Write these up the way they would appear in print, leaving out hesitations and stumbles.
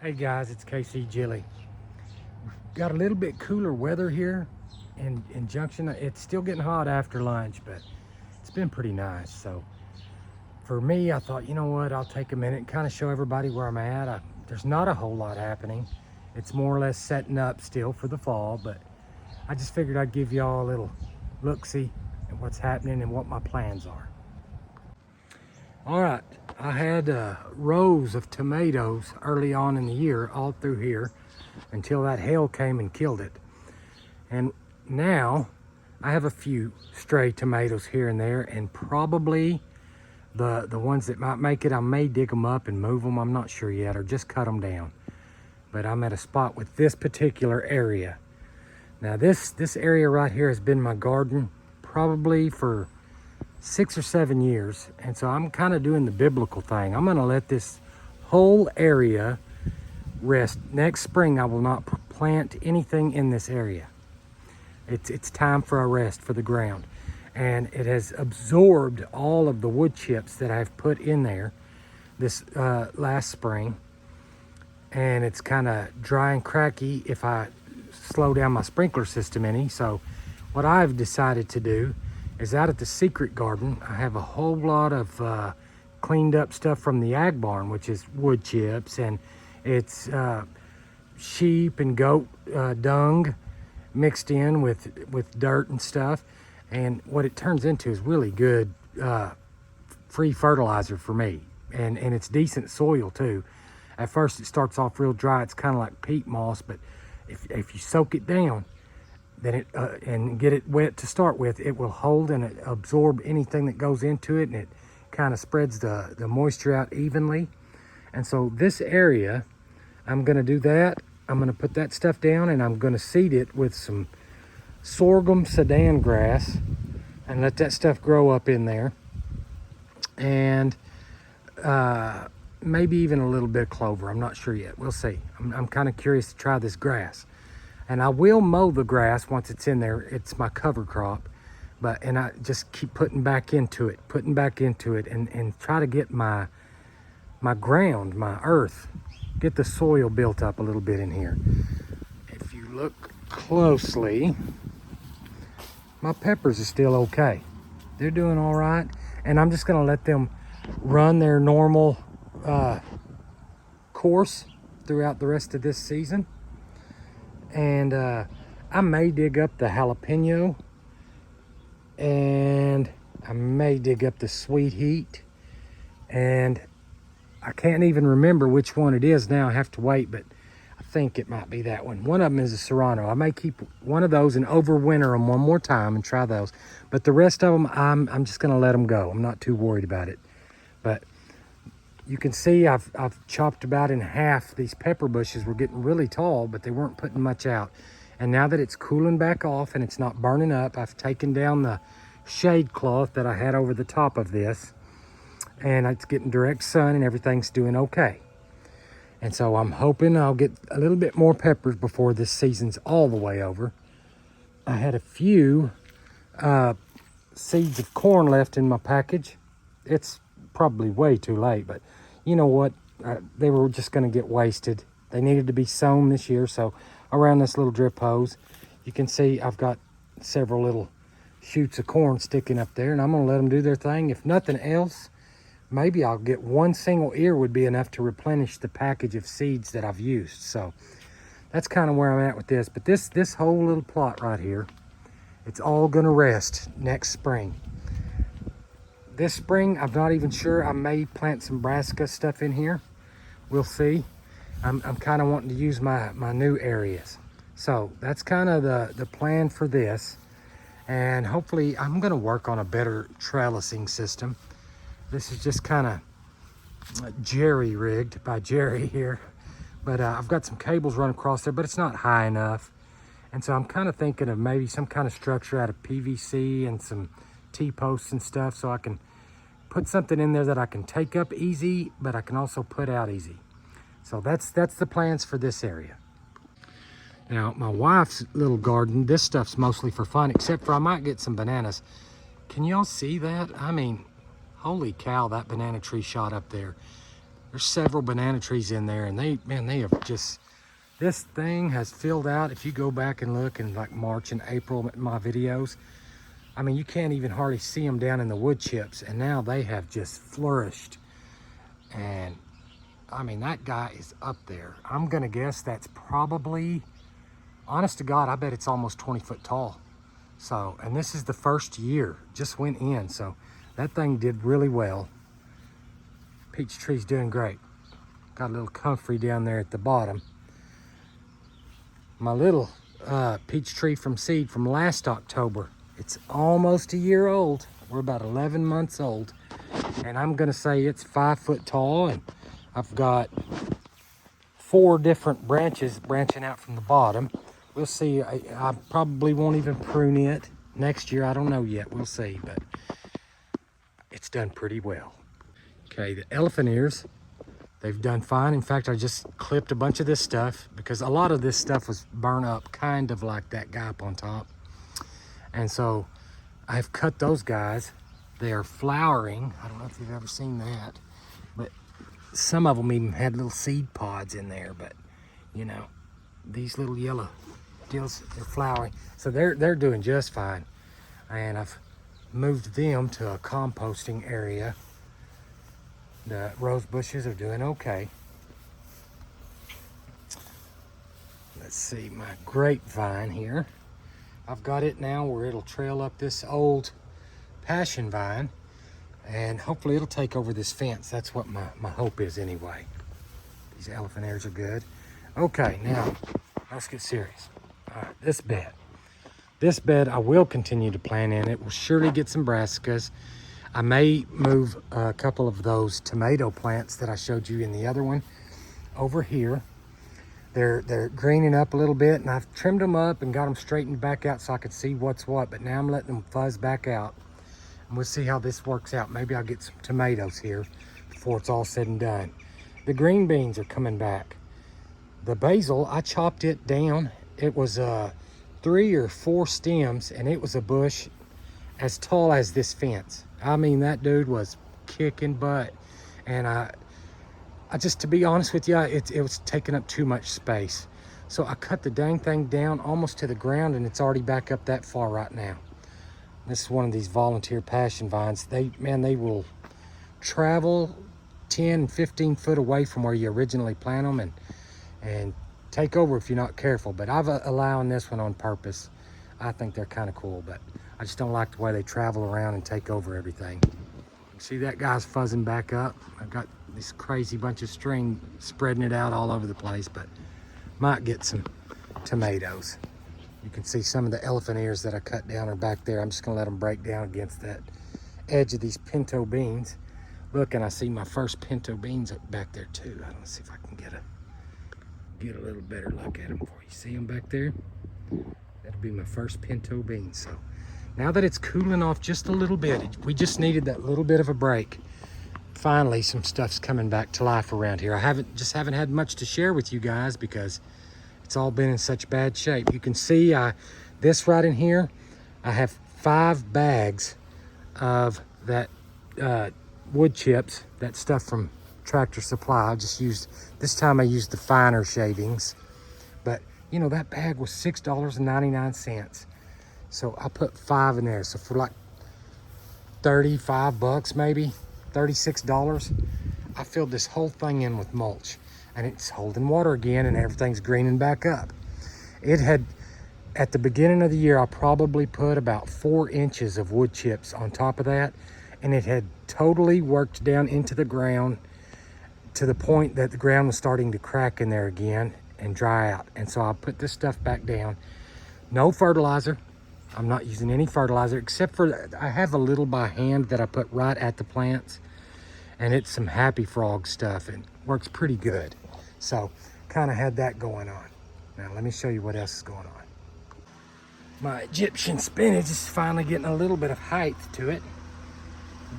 Hey guys, it's KC Jilly. Got a little bit cooler weather here in Junction. It's still getting hot after lunch, but it's been pretty nice. So for me, I thought, you know what, I'll take a minute and kind of show everybody where I'm at. There's not a whole lot happening. It's more or less setting up still for the fall, but I just figured I'd give y'all a little look-see at what's happening and what my plans are. All right, I had rows of tomatoes early on in the year, all through here, until that hail came and killed it. And now I have a few stray tomatoes here and there, and probably the ones that might make it, I may dig them up and move them. I'm not sure yet, or just cut them down. But I'm at a spot with this particular area. Now this area right here has been my garden probably for 6 or 7 years, and so I'm kind of doing the biblical thing. I'm going to let this whole area rest. Next spring I will not plant anything in this area. It's time for a rest for the ground, and it has absorbed all of the wood chips that I've put in there this last spring, and it's kind of dry and cracky if I slow down my sprinkler system any. So what I've decided to do is, out at the secret garden, I have a whole lot of cleaned up stuff from the ag barn, which is wood chips, and it's sheep and goat dung mixed in with dirt and stuff. And what it turns into is really good free fertilizer for me, and it's decent soil too. At first it starts off real dry. It's kind of like peat moss, but if you soak it down, then it and get it wet to start with, it will hold and absorb anything that goes into it, and it kind of spreads the moisture out evenly. And so this area, I'm going to do that. I'm going to put that stuff down, and I'm going to seed it with some sorghum sudan grass and let that stuff grow up in there, and maybe even a little bit of clover. I'm not sure yet. We'll see. I'm kind of curious to try this grass. And I will mow the grass once it's in there. It's my cover crop. And I just keep putting back into it, and try to get my ground, my earth, get the soil built up a little bit in here. If you look closely, my peppers are still okay. They're doing all right. And I'm just gonna let them run their normal course throughout the rest of this season. And I may dig up the jalapeno, and I may dig up the sweet heat, and I can't even remember which one it is now. I have to wait, but I think it might be that one. One of them is a serrano. I may keep one of those and overwinter them one more time and try those, but the rest of them I'm just gonna let them go. I'm not too worried about it. But you can see I've chopped about in half these pepper bushes. Were getting really tall, but they weren't putting much out. And now that it's cooling back off and it's not burning up, I've taken down the shade cloth that I had over the top of this, and it's getting direct sun and everything's doing okay. And so I'm hoping I'll get a little bit more peppers before this season's all the way over. I had a few seeds of corn left in my package. It's probably way too late, but you know what, they were just going to get wasted. They needed to be sown this year. So around this little drip hose, you can see I've got several little shoots of corn sticking up there, and I'm going to let them do their thing. If nothing else, maybe I'll get one single ear would be enough to replenish the package of seeds that I've used. So that's kind of where I'm at with this. But this whole little plot right here, it's all going to rest next spring. This spring, I'm not even sure. I may plant some brassica stuff in here. We'll see. I'm kind of wanting to use my new areas. So that's kind of the plan for this. And hopefully I'm going to work on a better trellising system. This is just kind of jerry-rigged by Jerry here. But I've got some cables running across there, but it's not high enough. And so I'm kind of thinking of maybe some kind of structure out of PVC and some T-posts and stuff, so I can put something in there that I can take up easy, but I can also put out easy. So that's the plans for this area. Now, my wife's little garden, this stuff's mostly for fun, except for I might get some bananas. Can y'all see that? I mean, holy cow, that banana tree shot up there. There's several banana trees in there, and they have just, this thing has filled out. If you go back and look in like March and April at my videos, I mean, you can't even hardly see them down in the wood chips, and now they have just flourished. And I mean, that guy is up there. I'm gonna guess that's probably, honest to God, I bet it's almost 20 foot tall. So, and this is the first year, just went in. So that thing did really well. Peach tree's doing great. Got a little comfrey down there at the bottom. My little peach tree from seed from last October, it's almost a year old. We're about 11 months old. And I'm gonna say it's 5 foot tall, and I've got 4 different branches branching out from the bottom. We'll see. I probably won't even prune it next year. I don't know yet. We'll see, but it's done pretty well. Okay, the elephant ears, they've done fine. In fact, I just clipped a bunch of this stuff because a lot of this stuff was burnt up, kind of like that guy up on top. And so I've cut those guys. They are flowering. I don't know if you've ever seen that, but some of them even had little seed pods in there. But you know, these little yellow deals, they're flowering. So they're doing just fine. And I've moved them to a composting area. The rose bushes are doing okay. Let's see, my grapevine here. I've got it now where it'll trail up this old passion vine, and hopefully it'll take over this fence. That's what my hope is anyway. These elephant ears are good. Okay, now let's get serious. All right, this bed I will continue to plant in. It will surely get some brassicas. I may move a couple of those tomato plants that I showed you in the other one over here. They're greening up a little bit, and I've trimmed them up and got them straightened back out so I could see what's what, but now I'm letting them fuzz back out. And we'll see how this works out. Maybe I'll get some tomatoes here before it's all said and done. The green beans are coming back. The basil, I chopped it down. It was 3 or 4 stems, and it was a bush as tall as this fence. I mean, that dude was kicking butt. And I just, to be honest with you, it was taking up too much space. So I cut the dang thing down almost to the ground, and it's already back up that far right now. This is one of these volunteer passion vines. They will travel 10 and 15 foot away from where you originally plant them and take over if you're not careful. But I've allowing this one on purpose. I think they're kind of cool, but I just don't like the way they travel around and take over everything. See, that guy's fuzzing back up. I've got this crazy bunch of string spreading it out all over the place, but might get some tomatoes. You can see some of the elephant ears that I cut down are back there. I'm just gonna let them break down against that edge of these pinto beans. Look, and I see my first pinto beans up back there too. I don't see if I can get a little better look at them for you. See them back there? That'll be my first pinto beans. So now that it's cooling off just a little bit, we just needed that little bit of a break. Finally, some stuff's coming back to life around here. I haven't had much to share with you guys because it's all been in such bad shape. You can see this right in here, I have 5 bags of that wood chips, that stuff from Tractor Supply. I just used, this time I used the finer shavings, but you know, that bag was $6.99. So I put 5 in there. So for like 35 bucks, maybe $36, I filled this whole thing in with mulch, and it's holding water again, and everything's greening back up. It had, at the beginning of the year, I probably put about 4 inches of wood chips on top of that, and it had totally worked down into the ground to the point that the ground was starting to crack in there again and dry out. And so I put this stuff back down. No fertilizer. I'm not using any fertilizer except for, I have a little by hand that I put right at the plants, and it's some Happy Frog stuff and works pretty good. So kind of had that going on. Now let me show you what else is going on. My Egyptian spinach is finally getting a little bit of height to it.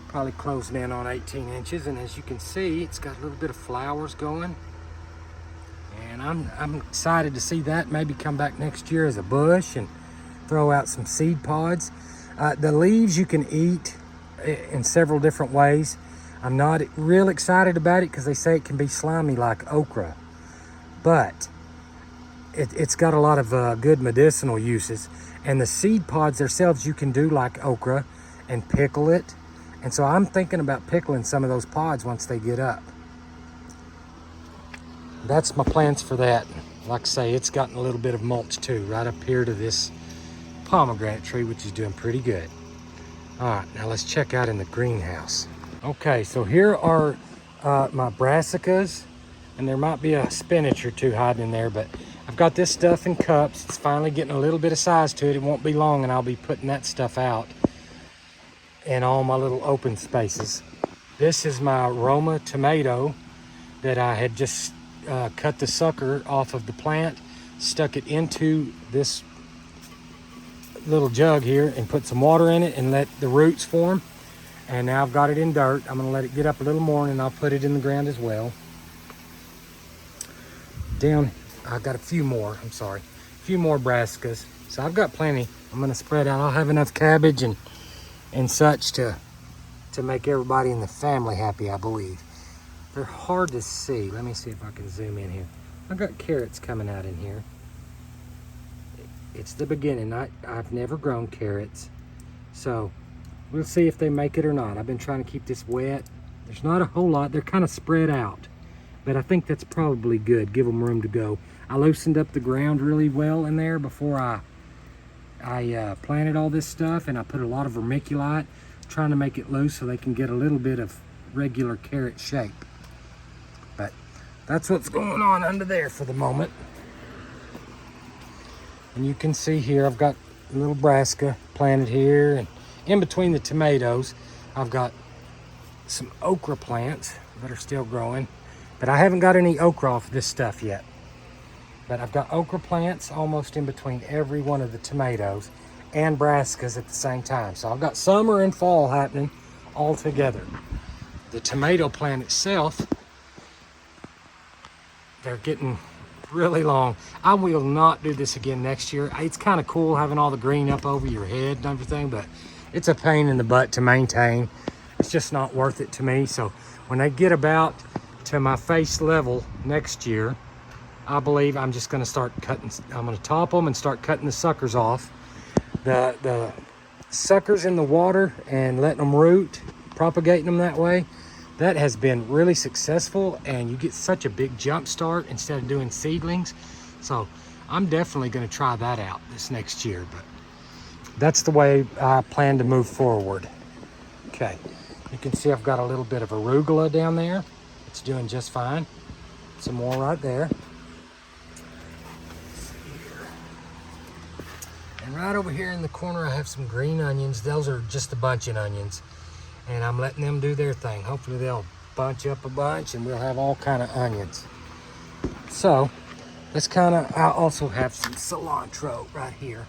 Probably closing in on 18 inches, and as you can see, it's got a little bit of flowers going. And I'm excited to see that maybe come back next year as a bush and throw out some seed pods. The leaves you can eat in several different ways. I'm not real excited about it because they say it can be slimy like okra, but it's got a lot of good medicinal uses. And the seed pods themselves you can do like okra and pickle it. And so I'm thinking about pickling some of those pods once they get up. That's my plans for that. Like I say, it's gotten a little bit of mulch too, right up here to this pomegranate tree, which is doing pretty good. All right, now let's check out in the greenhouse. Okay, so here are my brassicas, and there might be a spinach or two hiding in there, but I've got this stuff in cups. It's finally getting a little bit of size to it. It won't be long and I'll be putting that stuff out in all my little open spaces. This is my Roma tomato that I had just cut the sucker off of the plant, stuck it into this little jug here and put some water in it and let the roots form. And now I've got it in dirt. I'm gonna let it get up a little more and I'll put it in the ground as well. Down, I've got a few more brassicas. So I've got plenty. I'm gonna spread out. I'll have enough cabbage and such to make everybody in the family happy, I believe. They're hard to see. Let me see if I can zoom in here. I've got carrots coming out in here. It's the beginning. I've never grown carrots. So we'll see if they make it or not. I've been trying to keep this wet. There's not a whole lot. They're kind of spread out. But I think that's probably good. Give them room to go. I loosened up the ground really well in there before I planted all this stuff. And I put a lot of vermiculite, trying to make it loose so they can get a little bit of regular carrot shape. But that's what's going on under there for the moment. And you can see here, I've got a little brassica planted here, and in between the tomatoes, I've got some okra plants that are still growing, but I haven't got any okra off this stuff yet. But I've got okra plants almost in between every one of the tomatoes and brassicas at the same time. So I've got summer and fall happening all together. The tomato plant itself, they're getting really long. I will not do this again next year. It's kind of cool having all the green up over your head and everything, but it's a pain in the butt to maintain. It's just not worth it to me. So when they get about to my face level next year, I believe I'm just going to start cutting. I'm going to top them and start cutting the suckers off. The suckers in the water and letting them root, propagating them that way, that has been really successful, and you get such a big jump start instead of doing seedlings. So I'm definitely going to try that out this next year, but that's the way I plan to move forward. Okay, you can see I've got a little bit of arugula down there. It's doing just fine. Some more right there. And right over here in the corner, I have some green onions. Those are just a bunch of onions. And I'm letting them do their thing. Hopefully they'll bunch up a bunch and we'll have all kind of onions. So let's I also have some cilantro right here.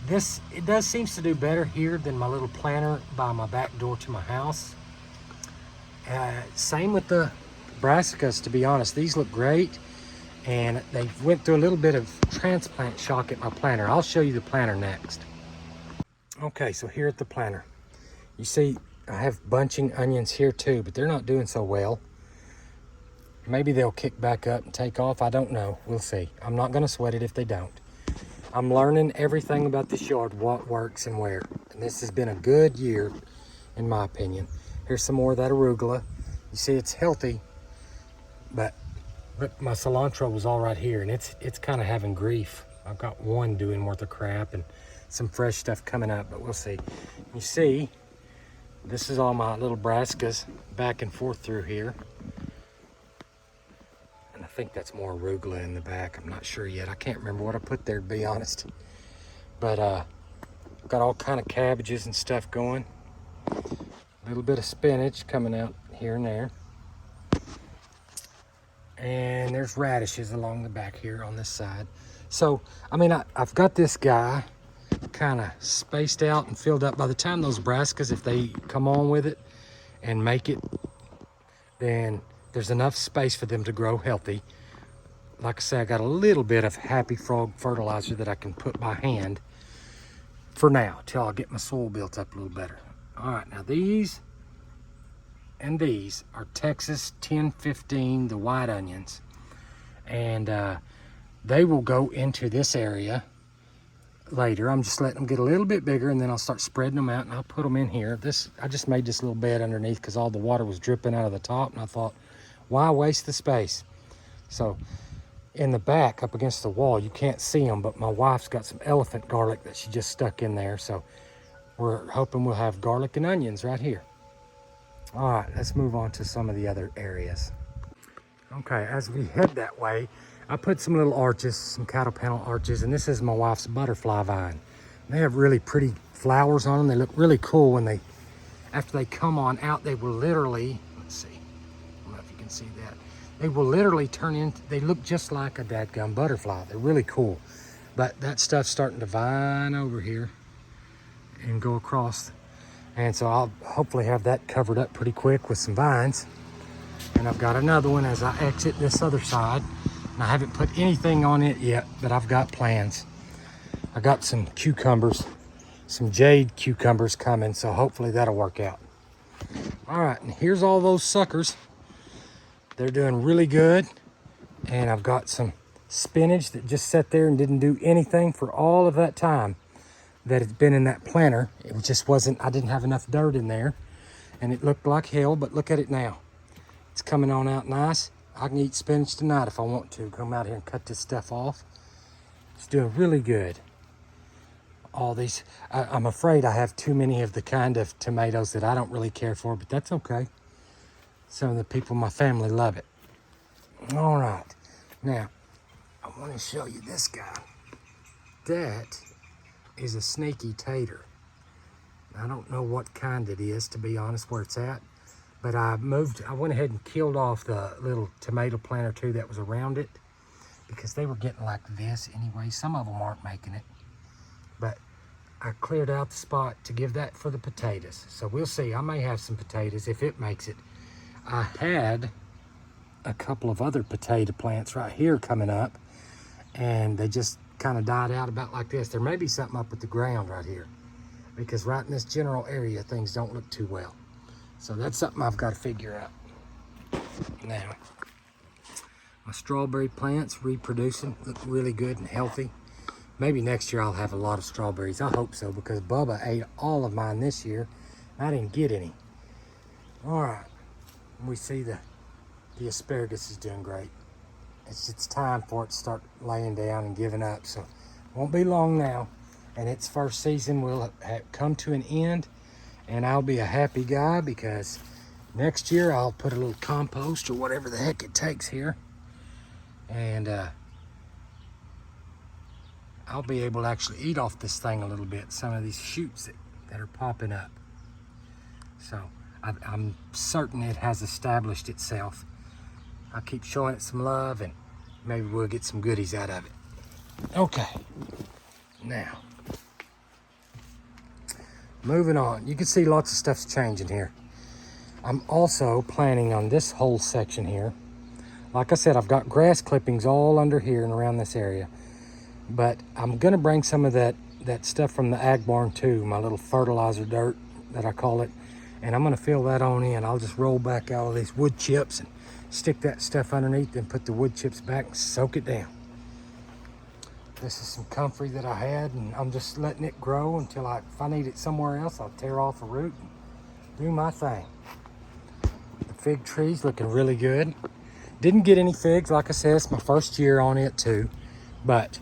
It does seems to do better here than my little planter by my back door to my house. Same with the brassicas, to be honest. These look great. And they went through a little bit of transplant shock at my planter. I'll show you the planter next. Okay, so here at the planter, you see I have bunching onions here too, but they're not doing so well. Maybe they'll kick back up and take off. I don't know. We'll see. I'm not going to sweat it if they don't. I'm learning everything about this yard, what works and where. And this has been a good year, in my opinion. Here's some more of that arugula. You see it's healthy, but my cilantro was all right here, and it's kind of having grief. I've got one doing worth of crap and some fresh stuff coming up, but we'll see. You see, this is all my little brassicas back and forth through here. And I think that's more arugula in the back. I'm not sure yet. I can't remember what I put there, to be honest. But I've got all kind of cabbages and stuff going. A little bit of spinach coming out here and there. And there's radishes along the back here on this side. So, I mean, I've got this guy kind of spaced out and filled up. By the time those brassicas, if they come on with it and make it, then there's enough space for them to grow healthy. Like I say, I got a little bit of Happy Frog fertilizer that I can put by hand for now, till I get my soil built up a little better. All right, now these and these are Texas 1015, the white onions. And they will go into this area later. I'm just letting them get a little bit bigger, and then I'll start spreading them out, and I'll put them in here. I just made this little bed underneath because all the water was dripping out of the top, and I thought, why waste the space? So in the back up against the wall, you can't see them, but my wife's got some elephant garlic that she just stuck in there, so we're hoping we'll have garlic and onions right here. All right, let's move on to some of the other areas. Okay, as we head that way, I put some little arches, some cattle panel arches, and this is my wife's butterfly vine. They have really pretty flowers on them. They look really cool when after they come on out, they will literally, let's see, I don't know if you can see that. They will literally turn into, they look just like a dadgum butterfly. They're really cool. But that stuff's starting to vine over here and go across. And so I'll hopefully have that covered up pretty quick with some vines. And I've got another one as I exit this other side. And I haven't put anything on it yet, but I've got plans. I got some cucumbers, some jade cucumbers coming, so hopefully that'll work out. All right, and here's all those suckers. They're doing really good. And I've got some spinach that just sat there and didn't do anything for all of that time that it's been in that planter. It just wasn't, I didn't have enough dirt in there, and it looked like hell, but look at it now. It's coming on out nice. I can eat spinach tonight if I want to. Come out here and cut this stuff off. It's doing really good. All these, I'm afraid I have too many of the kind of tomatoes that I don't really care for, but that's okay. Some of the people in my family love it. All right, now I want to show you this guy. That is a sneaky tater. I don't know what kind it is, to be honest, where it's at, but I went ahead and killed off the little tomato plant or two that was around it because they were getting like this anyway. Some of them aren't making it, but I cleared out the spot to give that for the potatoes. So we'll see. I may have some potatoes if it makes it. I had a couple of other potato plants right here coming up, and they just kind of died out about like this. There may be something up with the ground right here, because right in this general area, things don't look too well. So that's something I've got to figure out. Now, my strawberry plants reproducing, look really good and healthy. Maybe next year I'll have a lot of strawberries. I hope so, because Bubba ate all of mine this year. I didn't get any. All right, we see the asparagus is doing great. It's time for it to start laying down and giving up. So it won't be long now, and its first season will have come to an end, and I'll be a happy guy because next year I'll put a little compost or whatever the heck it takes here, and I'll be able to actually eat off this thing a little bit, some of these shoots that are popping up. So I'm certain it has established itself. I'll keep showing it some love, and maybe we'll get some goodies out of it. Okay, now, moving on. You can see lots of stuff's changing here. I'm also planning on this whole section here. Like I said, I've got grass clippings all under here and around this area. But I'm gonna bring some of that stuff from the ag barn too, my little fertilizer dirt that I call it. And I'm gonna fill that on in. I'll just roll back all of these wood chips and stick that stuff underneath and put the wood chips back and soak it down. This is some comfrey that I had, and I'm just letting it grow until if I need it somewhere else, I'll tear off a root and do my thing. The fig tree's looking really good. Didn't get any figs, like I said, it's my first year on it too, but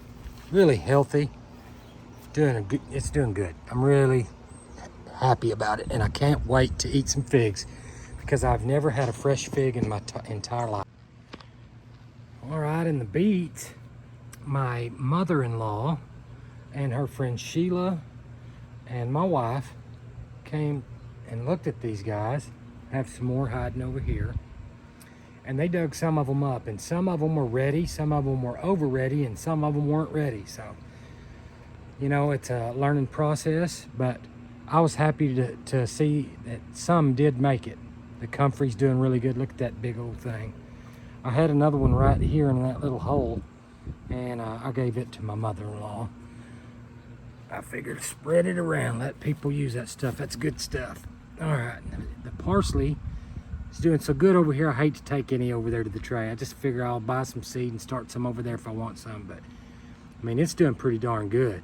really healthy. It's doing good. I'm really happy about it, and I can't wait to eat some figs because I've never had a fresh fig in my entire life. All right, in the beet, my mother-in-law and her friend Sheila and my wife came and looked at these guys. I have some more hiding over here. And they dug some of them up, and some of them were ready, some of them were over ready, and some of them weren't ready. So, you know, it's a learning process, but I was happy to see that some did make it. The comfrey's doing really good. Look at that big old thing. I had another one right here in that little hole, and I gave it to my mother-in-law. I figured spread it around, let people use that stuff. That's good stuff. All right, the parsley, It's doing so good over here. I hate to take any over there to the tray. I just figure I'll buy some seed and start some over there if I want some. But I mean, it's doing pretty darn good.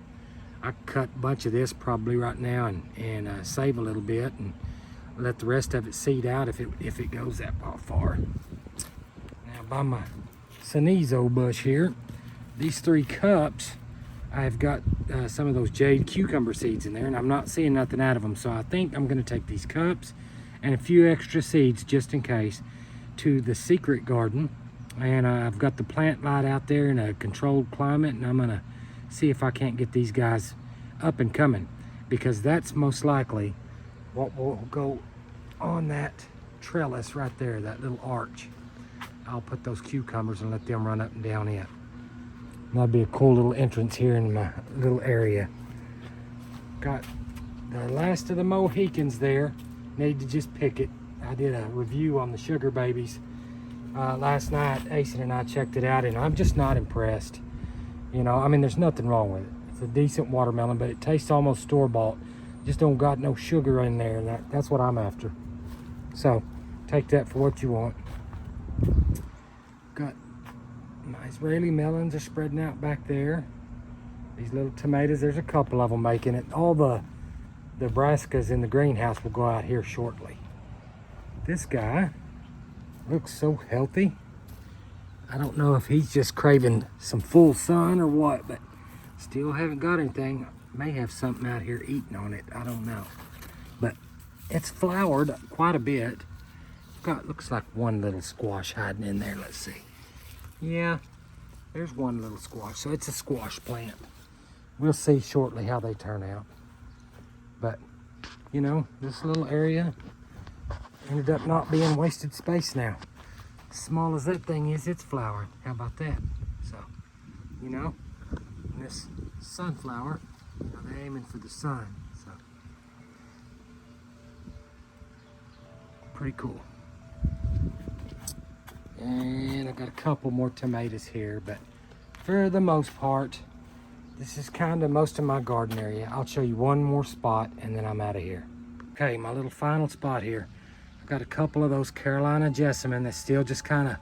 I cut a bunch of this probably right now and save a little bit and let the rest of it seed out if it goes that far. Now by my Sneezo bush here, these 3 cups, I've got some of those jade cucumber seeds in there, and I'm not seeing nothing out of them. So I think I'm going to take these cups and a few extra seeds just in case to the secret garden. And I've got the plant light out there in a controlled climate, and I'm going to see if I can't get these guys up and coming, because that's most likely what will go on that trellis right there, that little arch. I'll put those cucumbers and let them run up and down it. That'll be a cool little entrance here in my little area. Got the last of the Mohicans there. Need to just pick it. I did a review on the sugar babies last night. Asen and I checked it out, and I'm just not impressed. You know, I mean, there's nothing wrong with it. It's a decent watermelon, but it tastes almost store-bought. Just don't got no sugar in there, and that's what I'm after. So take that for what you want. Got my Israeli melons are spreading out back there. These little tomatoes, there's a couple of them making it. All the brassicas in the greenhouse will go out here shortly. This guy looks so healthy. I don't know if he's just craving some full sun or what, but still haven't got anything. May have something out here eating on it, I don't know. But it's flowered quite a bit. Got, looks like one little squash hiding in there. Let's see. Yeah, there's one little squash. So it's a squash plant. We'll see shortly how they turn out. But, you know, this little area ended up not being wasted space now. As small as that thing is, it's flowering. How about that? So, you know, this sunflower, you know, they're aiming for the sun. So, pretty cool. And I've got a couple more tomatoes here, but for the most part, this is kind of most of my garden area. I'll show you one more spot and then I'm out of here. Okay, my little final spot here. I've got a couple of those Carolina jessamine that's still just kind of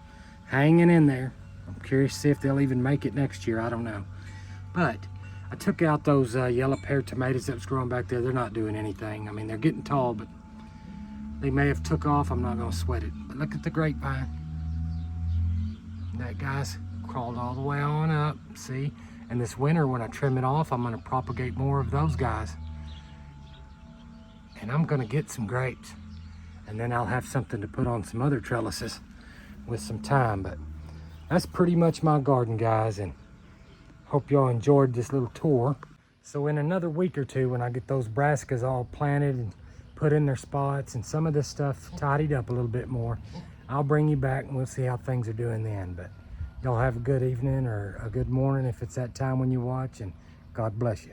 hanging in there. I'm curious to see if they'll even make it next year. I don't know. But I took out those yellow pear tomatoes that was growing back there. They're not doing anything. I mean, they're getting tall, but they may have took off. I'm not going to sweat it. But look at the grapevine. That guy's crawled all the way on up. See? And this winter, when I trim it off, I'm going to propagate more of those guys. And I'm going to get some grapes. And then I'll have something to put on some other trellises with some time. But that's pretty much my garden, guys. And hope y'all enjoyed this little tour. So in another week or two, when I get those brassicas all planted and put in their spots and some of this stuff tidied up a little bit more, I'll bring you back and we'll see how things are doing then. But y'all have a good evening or a good morning if it's that time when you watch, and God bless you.